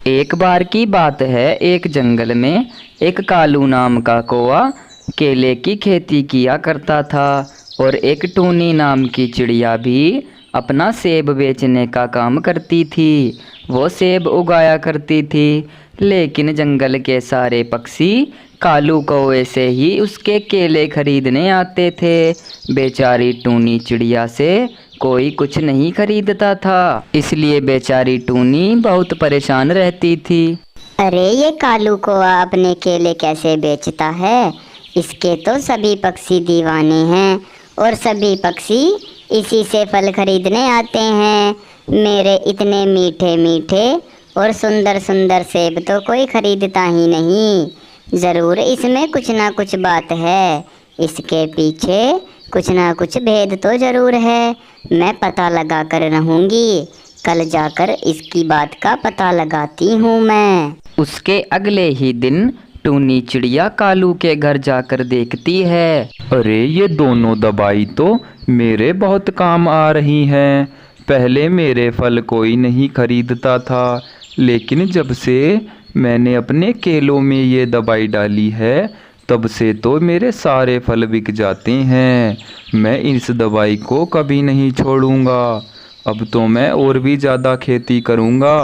एक बार की बात है, एक जंगल में एक कालू नाम का कौवा केले की खेती किया करता था और एक टूनी नाम की चिड़िया भी अपना सेब बेचने का काम करती थी। वो सेब उगाया करती थी, लेकिन जंगल के सारे पक्षी कालू कौवे से ही उसके केले खरीदने आते थे। बेचारी टूनी चिड़िया से कोई कुछ नहीं खरीदता था, इसलिए बेचारी टूनी बहुत परेशान रहती थी। अरे ये कालू कौवा अपने केले कैसे बेचता है? इसके तो सभी पक्षी दीवाने हैं और सभी पक्षी इसी से फल खरीदने आते हैं। मेरे इतने मीठे मीठे और सुंदर सुंदर सेब तो कोई खरीदता ही नहीं। ज़रूर इसमें कुछ ना कुछ बात है, इसके पीछे कुछ ना कुछ भेद तो ज़रूर है। मैं पता लगा कर रहूँगी, कल जाकर इसकी बात का पता लगाती हूँ मैं। उसके अगले ही दिन टूनी चिड़िया कालू के घर जाकर देखती है। अरे ये दोनों दवाई तो मेरे बहुत काम आ रही हैं। पहले मेरे फल कोई नहीं खरीदता था, लेकिन जब से मैंने अपने केलों में ये दवाई डाली है तब से तो मेरे सारे फल बिक जाते हैं। मैं इस दवाई को कभी नहीं छोड़ूंगा। अब तो मैं और भी ज़्यादा खेती करूंगा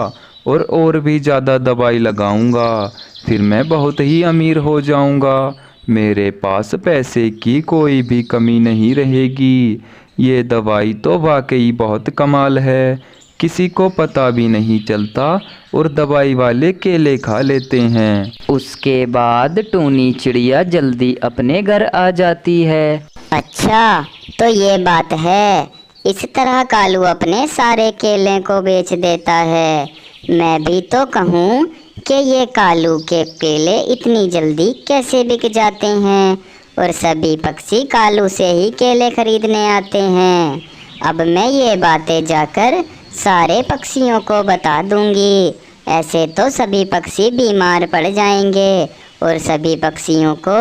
और भी ज़्यादा दवाई लगाऊंगा। फिर मैं बहुत ही अमीर हो जाऊंगा। मेरे पास पैसे की कोई भी कमी नहीं रहेगी। ये दवाई तो वाकई बहुत कमाल है, किसी को पता भी नहीं चलता और दवाई वाले केले खा लेते हैं। उसके बाद टूनी चिड़िया जल्दी अपने घर आ जाती है। अच्छा, तो ये बात है, इस तरह कालू अपने सारे केले को बेच देता है। मैं भी तो कहूँ कि ये कालू के केले इतनी जल्दी कैसे बिक जाते हैं और सभी पक्षी कालू से ही केले खरीदने आते हैं। अब मैं ये बातें जाकर सारे पक्षियों को बता दूंगी, ऐसे तो सभी पक्षी बीमार पड़ जाएंगे और सभी पक्षियों को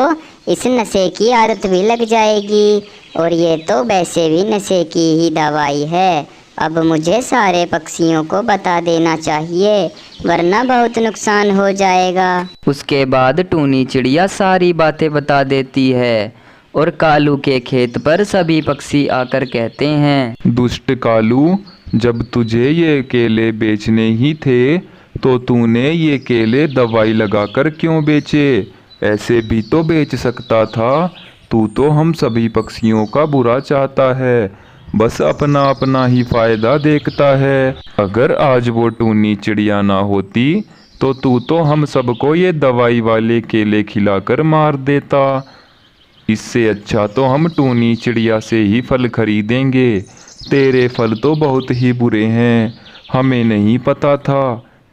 इस नशे की आदत भी लग जाएगी और ये तो वैसे भी नशे की ही दवाई है। अब मुझे सारे पक्षियों को बता देना चाहिए, वरना बहुत नुकसान हो जाएगा। उसके बाद टूनी चिड़िया सारी बातें बता देती है और कालू के खेत पर सभी पक्षी आकर कहते हैं, दुष्ट कालू, जब तुझे ये केले बेचने ही थे तो तूने ये केले दवाई लगाकर क्यों बेचे? ऐसे भी तो बेच सकता था। तू तो हम सभी पक्षियों का बुरा चाहता है, बस अपना अपना ही फायदा देखता है। अगर आज वो टूनी चिड़िया ना होती तो तू तो हम सबको ये दवाई वाले केले खिलाकर मार देता। इससे अच्छा तो हम टूनी चिड़िया से ही फल खरीदेंगे। तेरे फल तो बहुत ही बुरे हैं। हमें नहीं पता था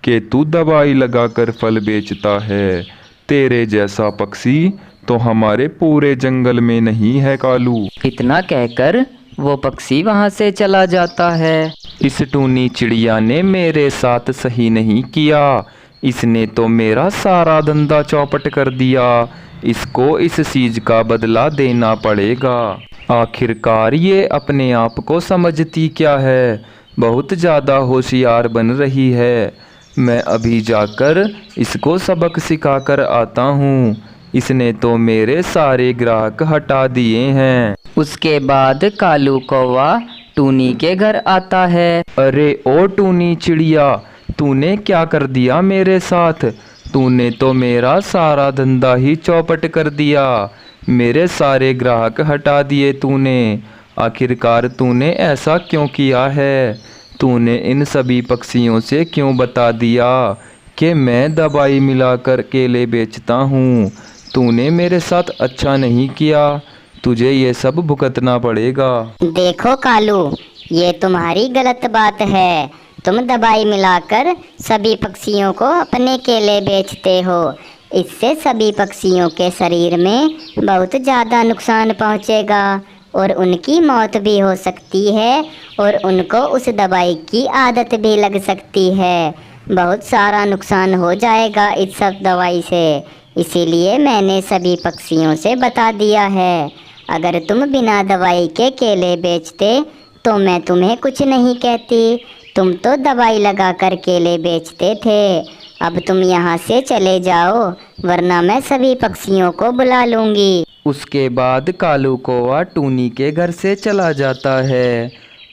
कि तू दवाई लगाकर फल बेचता है। तेरे जैसा पक्षी तो हमारे पूरे जंगल में नहीं है कालू। इतना कहकर वो पक्षी वहाँ से चला जाता है। इस टूनी चिड़िया ने मेरे साथ सही नहीं किया। इसने तो मेरा सारा धंधा चौपट कर दिया। इसको इस चीज का बदला देना पड़ेगा। आखिरकार ये अपने आप को समझती क्या है, बहुत ज़्यादा होशियार बन रही है। मैं अभी जाकर इसको सबक सिखाकर आता हूँ। इसने तो मेरे सारे ग्राहक हटा दिए हैं। उसके बाद कालू कौवा टूनी के घर आता है। अरे ओ टूनी चिड़िया, तूने क्या कर दिया मेरे साथ? तूने तो मेरा सारा धंधा ही चौपट कर दिया। मेरे सारे ग्राहक हटा दिए तूने। आखिरकार तूने ऐसा क्यों किया है? तूने इन सभी पक्षियों से क्यों बता दिया कि मैं दवाई मिलाकर केले बेचता हूँ? तूने मेरे साथ अच्छा नहीं किया। तुझे ये सब भुगतना पड़ेगा। देखो कालू, ये तुम्हारी गलत बात है। तुम दवाई मिलाकर सभी पक्षियों को अपने केले बेचते हो। इससे सभी पक्षियों के शरीर में बहुत ज़्यादा नुकसान पहुंचेगा और उनकी मौत भी हो सकती है और उनको उस दवाई की आदत भी लग सकती है। बहुत सारा नुकसान हो जाएगा इस सब दवाई से। इसीलिए मैंने सभी पक्षियों से बता दिया है। अगर तुम बिना दवाई के केले बेचते तो मैं तुम्हें कुछ नहीं कहती। तुम तो दवाई लगा कर केले बेचते थे अब तुम यहाँ से चले जाओ, वरना मैं सभी पक्षियों को बुला लूँगी। उसके बाद कालू कौवा टूनी के घर से चला जाता है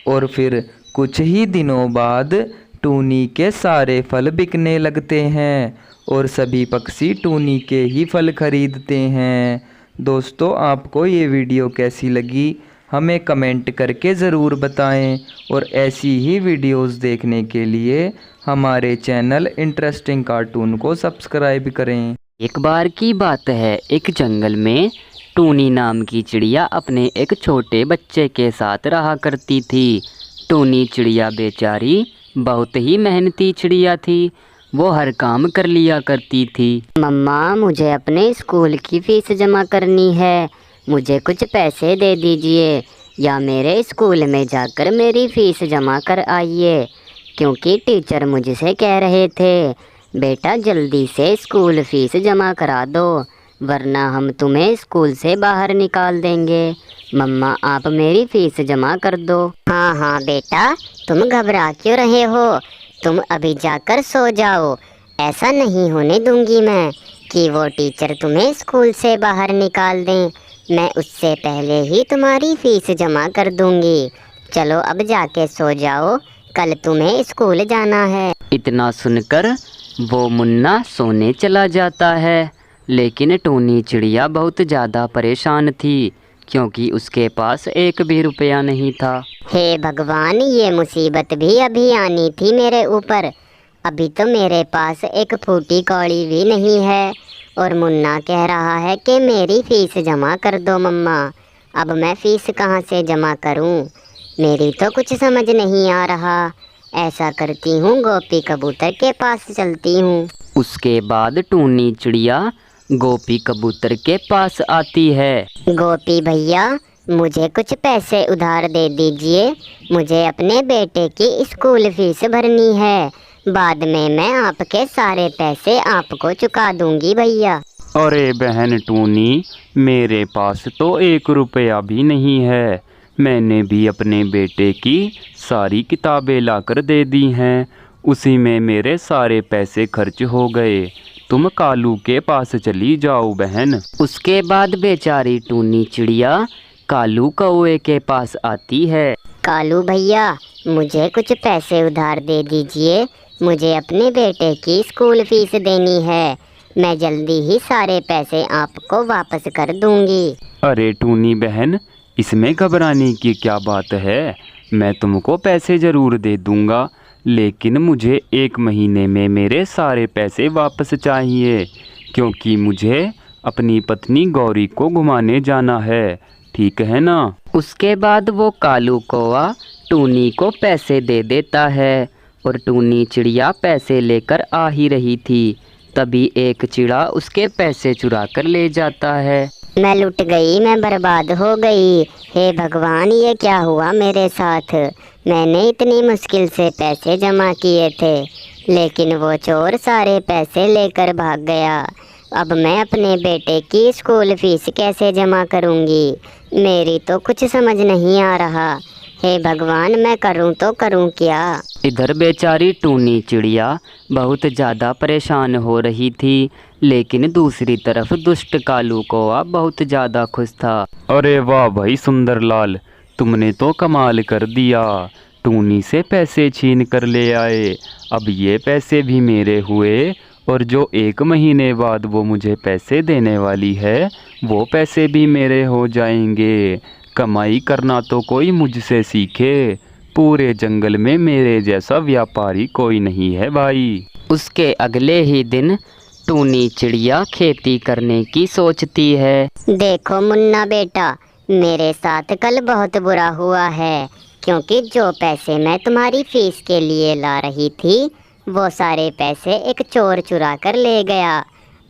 और फिर कुछ ही दिनों बाद टूनी के सारे फल बिकने लगते हैं और सभी पक्षी टूनी के ही फल खरीदते हैं। दोस्तों, आपको ये वीडियो कैसी लगी हमें कमेंट करके ज़रूर बताएं और ऐसी ही वीडियोस देखने के लिए हमारे चैनल इंटरेस्टिंग कार्टून को सब्सक्राइब करें। एक बार की बात है, एक जंगल में टूनी नाम की चिड़िया अपने एक छोटे बच्चे के साथ रहा करती थी। टूनी चिड़िया बेचारी बहुत ही मेहनती चिड़िया थी। वो हर काम कर लिया करती थी। मम्मा, मुझे अपने स्कूल की फीस जमा करनी है, मुझे कुछ पैसे दे दीजिए या मेरे स्कूल में जाकर मेरी फीस जमा कर आइए, क्योंकि टीचर मुझसे कह रहे थे बेटा जल्दी से स्कूल फीस जमा करा दो, वरना हम तुम्हें स्कूल से बाहर निकाल देंगे। मम्मा, आप मेरी फीस जमा कर दो। हाँ हाँ बेटा, तुम घबरा क्यों रहे हो? तुम अभी जाकर सो जाओ। ऐसा नहीं होने दूंगी मैं कि वो टीचर तुम्हें स्कूल से बाहर निकाल दें। मैं उससे पहले ही तुम्हारी फीस जमा कर दूंगी। चलो अब जाके सो जाओ, कल तुम्हें स्कूल जाना है। इतना सुनकर वो मुन्ना सोने चला जाता है, लेकिन टूनी चिड़िया बहुत ज़्यादा परेशान थी क्योंकि उसके पास एक भी रुपया नहीं था। हे भगवान, ये मुसीबत भी अभी आनी थी मेरे ऊपर। अभी तो मेरे पास एक फूटी कौड़ी भी नहीं है और मुन्ना कह रहा है कि मेरी फीस जमा कर दो मम्मा। अब मैं फ़ीस कहाँ से जमा करूँ? मेरी तो कुछ समझ नहीं आ रहा। ऐसा करती हूँ, गोपी कबूतर के पास चलती हूँ। उसके बाद टूनी चिड़िया गोपी कबूतर के पास आती है। गोपी भैया, मुझे कुछ पैसे उधार दे दीजिए, मुझे अपने बेटे की स्कूल फीस भरनी है। बाद में मैं आपके सारे पैसे आपको चुका दूंगी भैया। अरे बहन टूनी, मेरे पास तो 1 रुपया भी नहीं है। मैंने भी अपने बेटे की सारी किताबें लाकर दे दी हैं, उसी में मेरे सारे पैसे खर्च हो गए। तुम कालू के पास चली जाओ बहन। उसके बाद बेचारी टूनी चिड़िया कालू कौवे के पास आती है। कालू भैया, मुझे कुछ पैसे उधार दे दीजिए, मुझे अपने बेटे की स्कूल फीस देनी है। मैं जल्दी ही सारे पैसे आपको वापस कर दूंगी। अरे टूनी बहन, इसमें घबराने की क्या बात है? मैं तुमको पैसे ज़रूर दे दूंगा, लेकिन मुझे 1 महीने में मेरे सारे पैसे वापस चाहिए, क्योंकि मुझे अपनी पत्नी गौरी को घुमाने जाना है। ठीक है ना? उसके बाद वो कालू कौवा टूनी को पैसे दे देता है और टूनी चिड़िया पैसे लेकर आ ही रही थी, तभी एक चिड़ा उसके पैसे चुरा कर ले जाता है। मैं लुट गई, मैं बर्बाद हो गई। हे भगवान, ये क्या हुआ मेरे साथ? मैंने इतनी मुश्किल से पैसे जमा किए थे, लेकिन वो चोर सारे पैसे लेकर भाग गया। अब मैं अपने बेटे की स्कूल फीस कैसे जमा करूंगी? मेरी तो कुछ समझ नहीं आ रहा। हे भगवान, मैं करूं तो करूं क्या? इधर बेचारी टूनी चिड़िया बहुत ज़्यादा परेशान हो रही थी, लेकिन दूसरी तरफ दुष्ट कालू कौवा बहुत ज़्यादा खुश था। अरे वाह भाई सुंदरलाल, तुमने तो कमाल कर दिया। टूनी से पैसे छीन कर ले आए, अब ये पैसे भी मेरे हुए और जो 1 महीने बाद वो मुझे पैसे देने वाली है वो पैसे भी मेरे हो जाएंगे। कमाई करना तो कोई मुझसे सीखे, पूरे जंगल में मेरे जैसा व्यापारी कोई नहीं है भाई। उसके अगले ही दिन टूनी चिड़िया खेती करने की सोचती है। देखो मुन्ना बेटा, मेरे साथ कल बहुत बुरा हुआ है, क्योंकि जो पैसे मैं तुम्हारी फीस के लिए ला रही थी वो सारे पैसे एक चोर चुरा कर ले गया।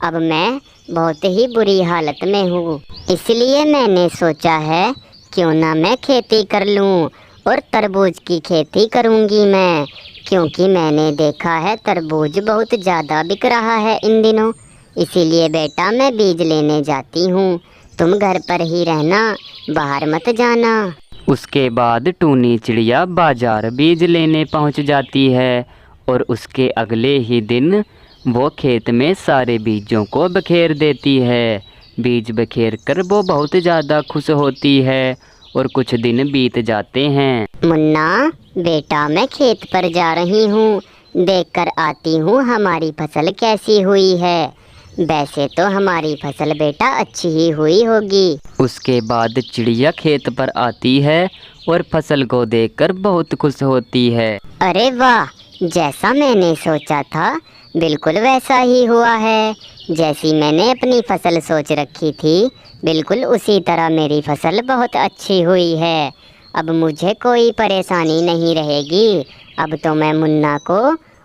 अब मैं बहुत ही बुरी हालत में हूँ, इसलिए मैंने सोचा है क्यों ना मैं खेती कर लूँ और तरबूज की खेती करूँगी मैं, क्योंकि मैंने देखा है तरबूज बहुत ज़्यादा बिक रहा है इन दिनों। इसीलिए बेटा मैं बीज लेने जाती हूँ, तुम घर पर ही रहना, बाहर मत जाना। उसके बाद टूनी चिड़िया बाजार बीज लेने पहुंच जाती है और उसके अगले ही दिन वो खेत में सारे बीजों को बखेर देती है। बीज बखेर कर वो बहुत ज़्यादा खुश होती है और कुछ दिन बीत जाते हैं। मुन्ना बेटा, मैं खेत पर जा रही हूँ, देखकर आती हूँ हमारी फसल कैसी हुई है। वैसे तो हमारी फसल बेटा अच्छी ही हुई होगी। उसके बाद चिड़िया खेत पर आती है और फसल को देखकर बहुत खुश होती है। अरे वाह, जैसा मैंने सोचा था बिल्कुल वैसा ही हुआ है। जैसी मैंने अपनी फसल सोच रखी थी बिल्कुल उसी तरह मेरी फसल बहुत अच्छी हुई है। अब मुझे कोई परेशानी नहीं रहेगी। अब तो मैं मुन्ना को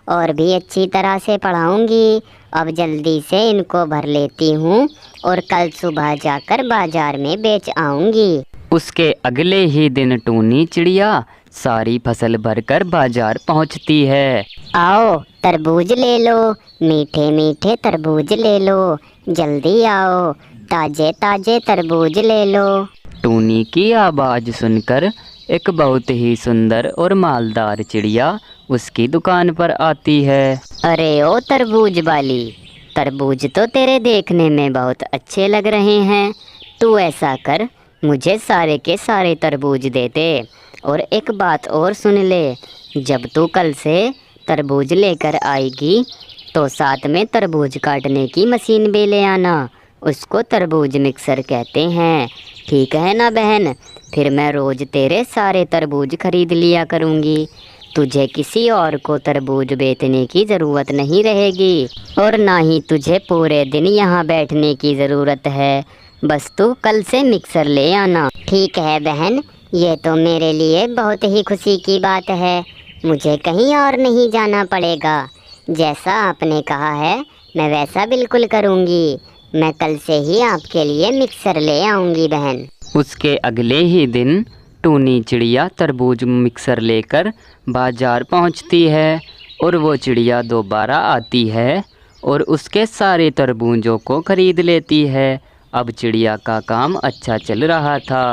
और भी अच्छी तरह से पढ़ाऊंगी। अब जल्दी से इनको भर लेती हूँ और कल सुबह जाकर बाजार में बेच आऊंगी। उसके अगले ही दिन टूनी चिड़िया सारी फसल भरकर बाजार पहुंचती है। आओ तरबूज ले लो, मीठे मीठे तरबूज ले लो, जल्दी आओ, ताजे ताजे तरबूज ले लो। टूनी की आवाज़ सुनकर एक बहुत ही सुंदर और मालदार चिड़िया उसकी दुकान पर आती है। अरे ओ तरबूज वाली, तरबूज तो तेरे देखने में बहुत अच्छे लग रहे हैं। तू ऐसा कर, मुझे सारे के सारे तरबूज दे दे। और एक बात और सुन ले, जब तू कल से तरबूज लेकर आएगी तो साथ में तरबूज काटने की मशीन भी ले आना। उसको तरबूज मिक्सर कहते हैं, ठीक है ना बहन? फिर मैं रोज़ तेरे सारे तरबूज खरीद लिया करूँगी। तुझे किसी और को तरबूज बेचने की ज़रूरत नहीं रहेगी और ना ही तुझे पूरे दिन यहाँ बैठने की ज़रूरत है। बस तू कल से मिक्सर ले आना। ठीक है बहन, ये तो मेरे लिए बहुत ही खुशी की बात है। मुझे कहीं और नहीं जाना पड़ेगा। जैसा आपने कहा है मैं वैसा बिल्कुल करूँगी। मैं कल से ही आपके लिए मिक्सर ले आऊँगी बहन। उसके अगले ही दिन टूनी चिड़िया तरबूज मिक्सर लेकर बाजार पहुंचती है और वो चिड़िया दोबारा आती है और उसके सारे तरबूजों को खरीद लेती है। अब चिड़िया का काम अच्छा चल रहा था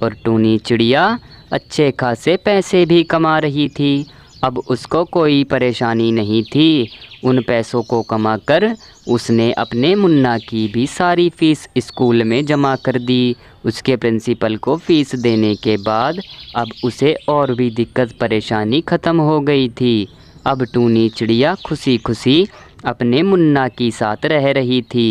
और टूनी चिड़िया अच्छे खासे पैसे भी कमा रही थी। अब उसको कोई परेशानी नहीं थी। उन पैसों को कमाकर उसने अपने मुन्ना की भी सारी फ़ीस स्कूल में जमा कर दी। उसके प्रिंसिपल को फ़ीस देने के बाद अब उसे और भी दिक्कत परेशानी ख़त्म हो गई थी। अब टूनी चिड़िया खुशी खुशी अपने मुन्ना के साथ रह रही थी।